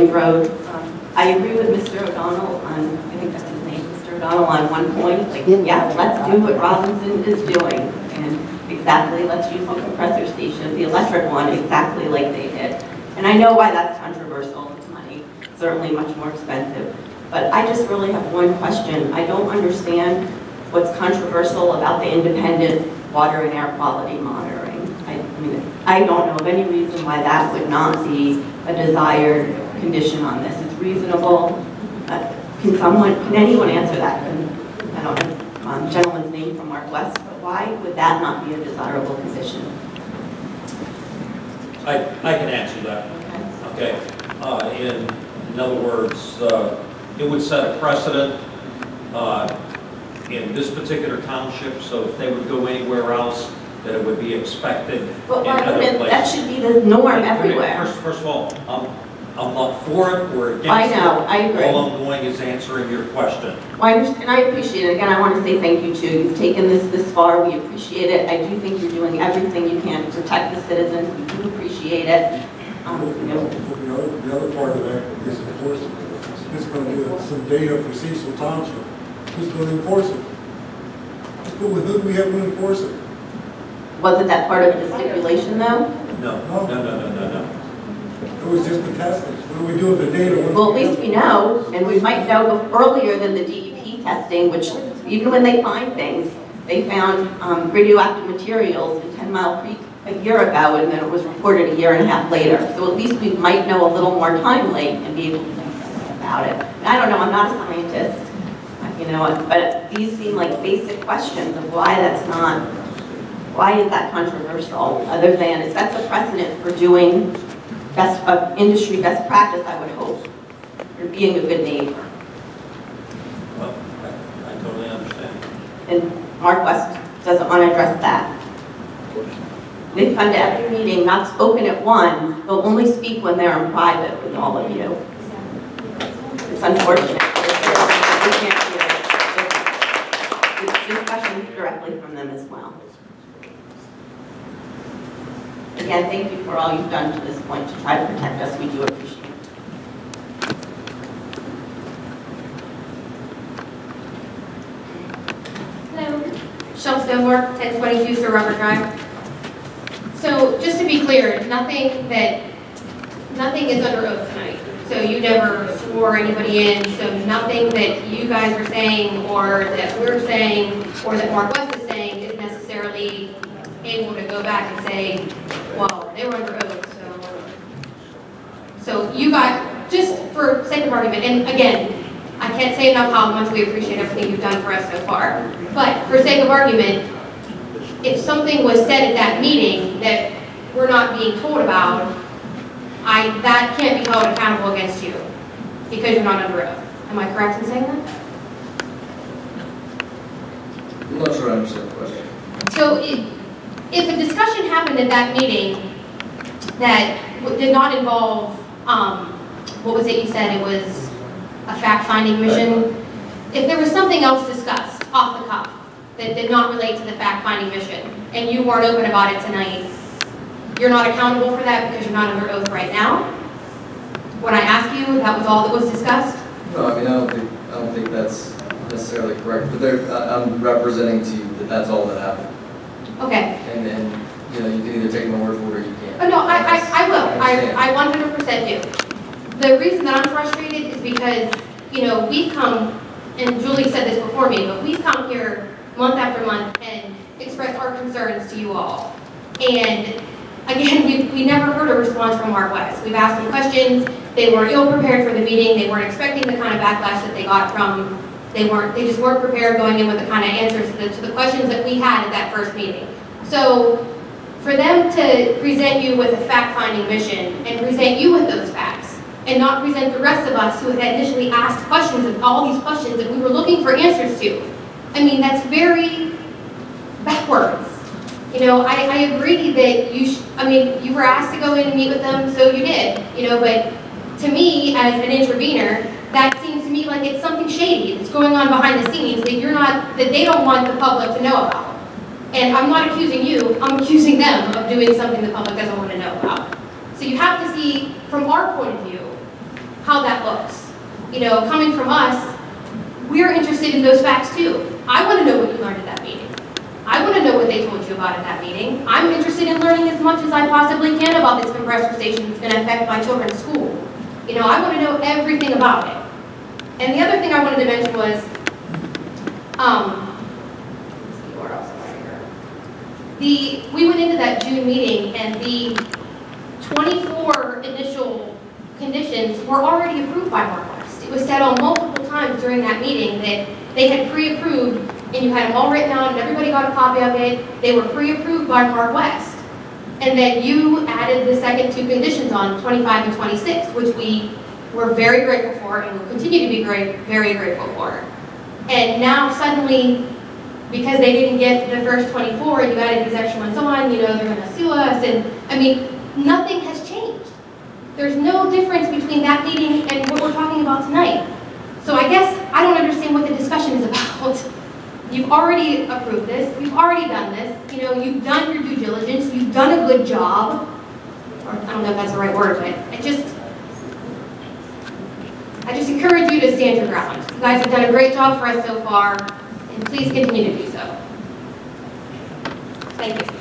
Road. I agree with Mr. O'Donnell on, I think that's his name, Mr. O'Donnell on one point. Like, yes, let's do what Robinson is doing. And exactly, let's use the compressor station, the electric one, exactly like they did. And I know why that's controversial. It's money, certainly much more expensive. But I just really have one question. I don't understand what's controversial about the independent water and air quality monitoring. I mean, I don't know of any reason why that would not be a desired condition on this. It's reasonable. Can anyone answer that? I don't know the gentleman's name from Mark West, but why would that not be a desirable condition? I can answer that. Okay. In other words, it would set a precedent in this particular township, so if they would go anywhere else, that it would be expected but in other places. That should be the norm everywhere. First of all, I'm not for it or against it. I know, I agree. All I'm doing is answering your question. Well, I understand, and I appreciate it. Again, I want to say thank you too. You've taken this far. We appreciate it. I do think you're doing everything you can to protect the citizens. We do appreciate it. The other part of that is enforcement. It's going to give some data for Cecil Township. Who's going to enforce it? Who do we have to enforce it? Wasn't that part of the stipulation though? No. It was just the testing. What do we do with the data? Well, at least we know, and we might know earlier than the DEP testing, which even when they find things, they found radioactive materials in 10 Mile Creek a year ago, and then it was reported a year and a half later. So at least we might know a little more timely and be able to do something about it. And I don't know, I'm not a scientist, but these seem like basic questions of why is that controversial, other than it sets a precedent for doing industry best practice, I would hope, for being a good neighbor. Well, I totally understand. And Mark West doesn't want to address that. They've come to every meeting, not spoken at one, they'll only speak when they're in private with all of you. It's unfortunate. We can't hear it. It's discussions directly from them as well. Again, thank you for all you've done to this point to try to protect us. We do appreciate it. Hello, Michelle Stonewall, 1022 Sir Robert Drive. So just to be clear, nothing is under oath tonight. So you never swore anybody in. So nothing that you guys are saying, or that we're saying, or that Mark West is saying is necessarily able to go back and say, well, they were under oath. So you guys, just for sake of argument, and again, I can't say enough how much we appreciate everything you've done for us so far. But for sake of argument, if something was said at that meeting that we're not being told about, that can't be held accountable against you because you're not under oath. Am I correct in saying that? I'm not sure I understand the question. So if a discussion happened at that meeting that did not involve, what was it you said, it was a fact-finding mission? If there was something else discussed off the cuff that did not relate to the fact-finding mission, and you weren't open about it tonight, you're not accountable for that because you're not under oath right now? When I asked you, that was all that was discussed? No, I mean, I don't think that's necessarily correct. But I'm representing to you that that's all that happened. Okay. And you know, you can either take my word for it or you can't. Oh, no, I will. I 100% do. The reason that I'm frustrated is because, we've come, and Julie said this before me, but we've come here month after month and expressed our concerns to you all. And again, we never heard a response from Mark West. We've asked them questions. They were ill prepared for the meeting. They weren't expecting the kind of backlash that they got from. They just weren't prepared going in with the kind of answers to the questions that we had at that first meeting. So for them to present you with a fact-finding mission and present you with those facts and not present the rest of us who had initially asked questions of all these questions that we were looking for answers to, I mean, that's very backwards. I agree that you were asked to go in and meet with them, so you did, but to me, as an intervener, that seems to me like it's something shady that's going on behind the scenes that they don't want the public to know about. And I'm not accusing you, I'm accusing them of doing something the public doesn't want to know about. So you have to see, from our point of view, how that looks. You know, coming from us, we're interested in those facts too. I want to know what you learned at that meeting. I want to know what they told you about at that meeting. I'm interested in learning as much as I possibly can about this compressor station that's going to affect my children's school. You know, I want to know everything about it. And the other thing I wanted to mention was, let's see, where else am I here? We went into that June meeting and the 24 initial conditions were already approved by Mark West. It was said on multiple times during that meeting that they had pre-approved, and you had them all written out and everybody got a copy of it. They were pre-approved by Mark West. And then you added the second two conditions on, 25 and 26, which we were very grateful for and will continue to be very grateful for. And now suddenly, because they didn't get the first 24 and you added these extra ones on, you know, they're going to sue us. And I mean, nothing has changed. There's no difference between that meeting and what we're talking about tonight. So I guess I don't understand what the discussion is about. You've already approved this. You've already done this. You know, you've done your due diligence. You've done a good job. Or I don't know if that's the right word, but I just encourage you to stand your ground. You guys have done a great job for us so far, and please continue to do so. Thank you.